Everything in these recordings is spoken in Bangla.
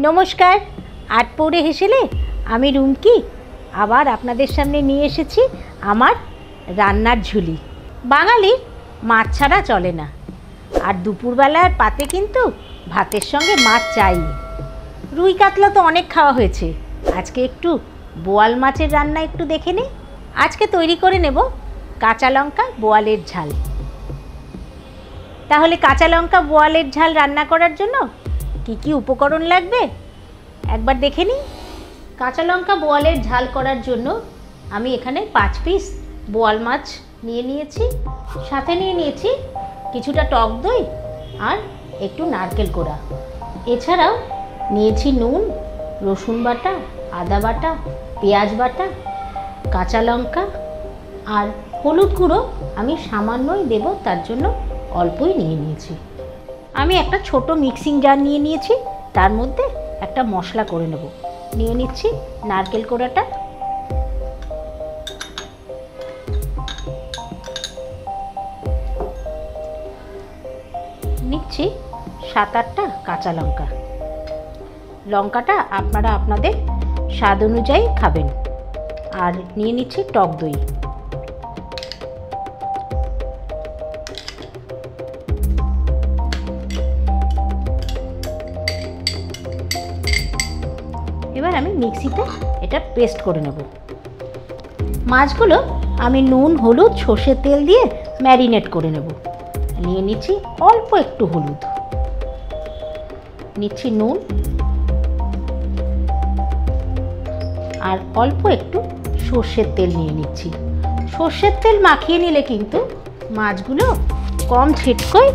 নমস্কার, আট পৌড়ে হেসেলে আমি রুমকি আবার আপনাদের সামনে নিয়ে এসেছি আমার রান্নার ঝুলি। বাঙালি মাছ ছাড়া চলে না, আর দুপুরবেলার পাতে কিন্তু ভাতের সঙ্গে মাছ চাই। রুই কাতলা তো অনেক খাওয়া হয়েছে, আজকে একটু বোয়াল মাছের রান্না একটু দেখে নিই। আজকে তৈরি করে নেব কাঁচা লঙ্কা বোয়ালের ঝাল। তাহলে কাঁচা লঙ্কা বোয়ালের ঝাল রান্না করার জন্য কি কি উপকরণ লাগবে একবার দেখে নিই। কাঁচা লঙ্কা বোয়ালের ঝাল করার জন্য আমি এখানে 5 পিস বোয়াল মাছ নিয়ে নিয়েছি, সাথে নিয়ে নিয়েছি কিছুটা টক দই আর একটু নারকেল কোড়া। এছাড়াও নিয়েছি নুন, রসুন বাটা, আদা বাটা, পেঁয়াজ বাটা, কাঁচা লঙ্কা আর হলুদ গুঁড়ো আমি সামান্যই দেব, তার জন্য অল্পই নিয়ে নিয়েছি। আমি একটা ছোট মিক্সিং জার নিয়ে নিয়েছি, তার মধ্যে একটা মশলা করে নেব। নিয়ে নিচ্ছি নারকেল কোড়াটা, নিচ্ছি 7-8টা কাঁচা লঙ্কা। লঙ্কাটা আপনারা আপনাদের স্বাদ অনুযায়ী খাবেন। আর নিয়ে নিচ্ছি টক দই। এবার আমি মিক্সিতে এটা পেস্ট করে নেব। মাছগুলো আমি নুন, হলুদ, সর্ষের তেল দিয়ে ম্যারিনেট করে নেব। নিয়ে নিচ্ছি অল্প একটু হলুদ, নিচ্ছি নুন আর অল্প একটু সর্ষের তেল নিয়ে নিচ্ছি। সর্ষের তেল মাখিয়ে নিলে কিন্তু মাছগুলো কম ছিটকোয়।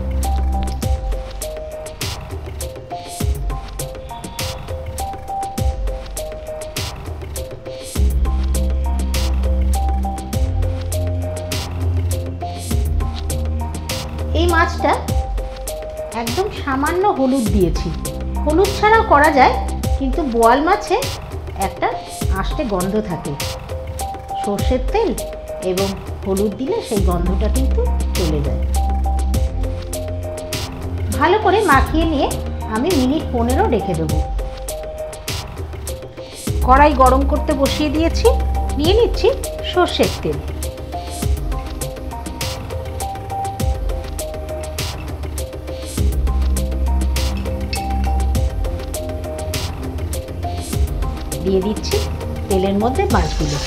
এই মাছটা একদম সামান্য হলুদ দিয়েছি, হলুদ ছাড়াও করা যায়, কিন্তু বোয়াল মাছে একটা আষ্টে গন্ধ থাকে। সর্ষের তেল এবং হলুদ দিলে সেই গন্ধটা কিন্তু চলে যায়। ভালো করে মাখিয়ে নিয়ে আমি মিনিট 15 রেখে দেবো। কড়াই গরম করতে বসিয়ে দিয়েছি, নিয়ে নিচ্ছি সর্ষের তেল। দিয়ে দিচ্ছি তেলের মধ্যে মাছগুলো।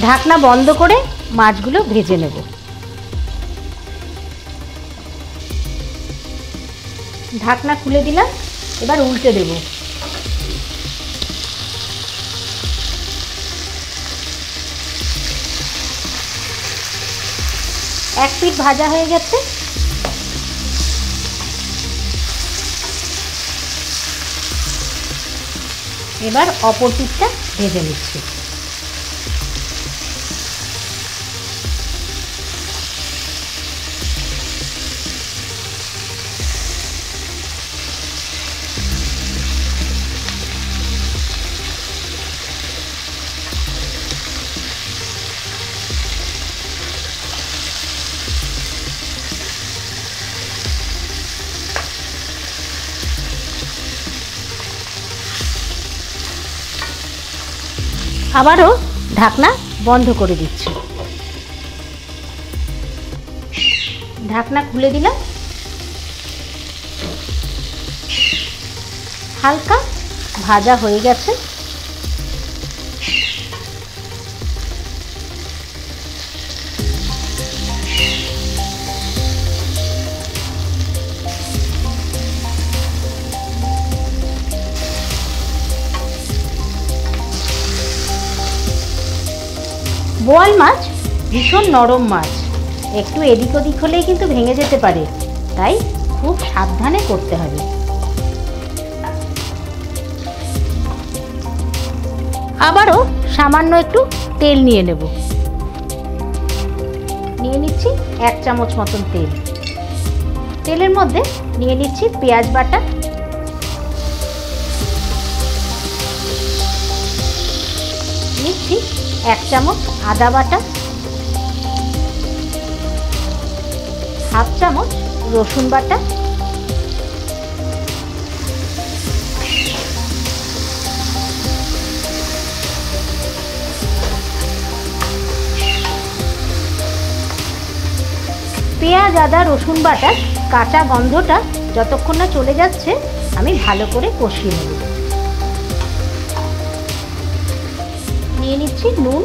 ঢাকনা বন্ধ করে মাছগুলো ভেজে নেব। ঢাকনা খুলে দিলাম, এবার উল্টে দেব। এক পিঠ ভাজা হয়ে গেছে, এবার অপর পিঠটা ভেজে নিচ্ছি। আবারও ঢাকনা বন্ধ করে দিচ্ছি। ঢাকনা খুলে দিলাম, হালকা ভাজা হয়ে গেছে। বোয়াল মাছ ভীষণ নরম মাছ, একটু এদিক ওদিক হলেই কিন্তু ভেঙে যেতে পারে, তাই খুব সাবধানে করতে হবে। আবারও সামান্য একটু তেল নিয়ে নেব। নিয়ে নিচ্ছি 1 চামচ মতন তেল। তেলের মধ্যে নিয়ে নিচ্ছি পেঁয়াজ বাটা, নিচ্ছি 1 চামচ আদা বাটা, 1/2 চামচ রসুন বাটা, পেঁয়াজ আদা রসুন বাটার কাঁচা গন্ধটা যতক্ষণ না চলে যাচ্ছে আমি ভালো করে কষিয়ে নেব। নিয়ে নিচ্ছি নুন,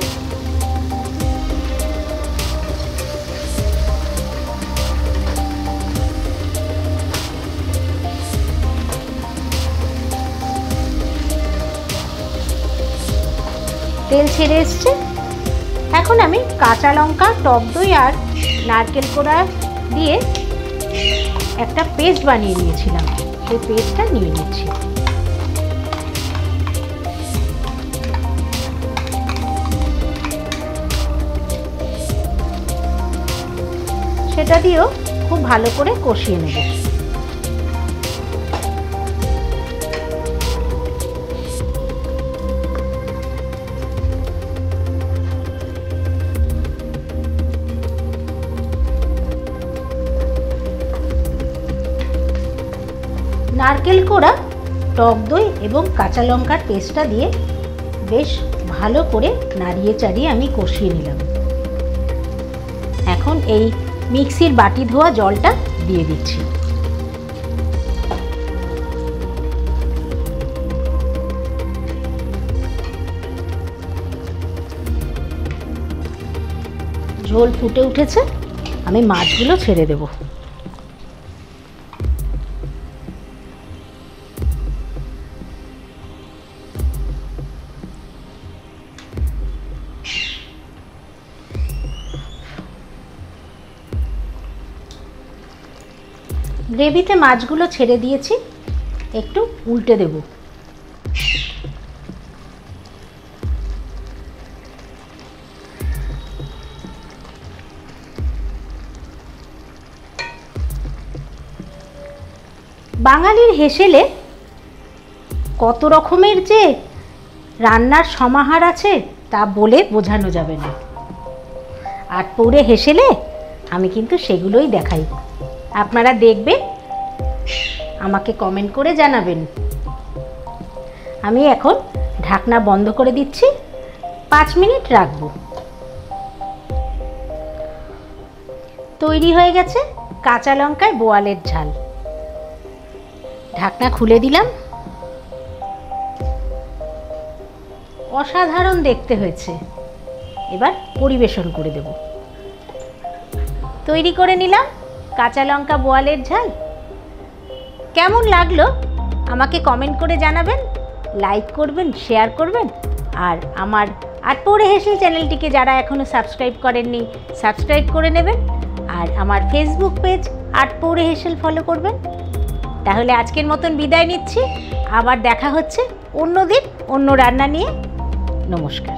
তেল ছেড়ে এসছে। এখন আমি কাঁচা লঙ্কা, টক দই আর নারকেল কোড়া দিয়ে একটা পেস্ট বানিয়ে নিয়েছিলাম, সেই পেস্টটা নিয়ে নিচ্ছি। সেটা দিয়েও খুব ভালো করে কষিয়ে নেব। নারকেল কোড়া, টক দই এবং কাঁচা লঙ্কার পেস্টটা দিয়ে বেশ ভালো করে নাড়িয়ে চাড়িয়ে আমি কষিয়ে নিলাম। এখন এই মিক্সির বাটি ধোয়া জলটা দিয়ে দিচ্ছি। ঝোল ফুটে উঠেছে, আমি মাছগুলো ছেড়ে দেব। গ্রেভিতে মাছগুলো ছেড়ে দিয়েছি, একটু উল্টে দেব। বাঙালির হেসেলে কত রকমের যে রান্নার সমাহার আছে তা বলে বোঝানো যাবে না। আটপৌরে হেসেলে আমি কিন্তু সেগুলোই দেখাই। আপনারা দেখবেন, আমাকে কমেন্ট করে জানাবেন। আমি এখন ঢাকনা বন্ধ করে দিচ্ছি, 5 মিনিট রাখবো। তৈরি হয়ে গেছে কাঁচা লঙ্কায় বোয়ালের ঝাল। ঢাকনা খুলে দিলাম। অসাধারণ দেখতে হয়েছে। এবার পরিবেশন করে দেব। তৈরি করে নিলাম কাঁচা লঙ্কা বোয়ালের ঝাল। কেমন লাগলো আমাকে কমেন্ট করে জানাবেন, লাইক করবেন, শেয়ার করবেন। আর আমার আটপৌরে হেসেল চ্যানেলটিকে যারা এখনও সাবস্ক্রাইব করেননি সাবস্ক্রাইব করে নেবেন। আর আমার ফেসবুক পেজ আটপৌরে হেসেল ফলো করবেন। তাহলে আজকের মতন বিদায় নিচ্ছি। আবার দেখা হচ্ছে অন্য দিন অন্য রান্না নিয়ে। নমস্কার।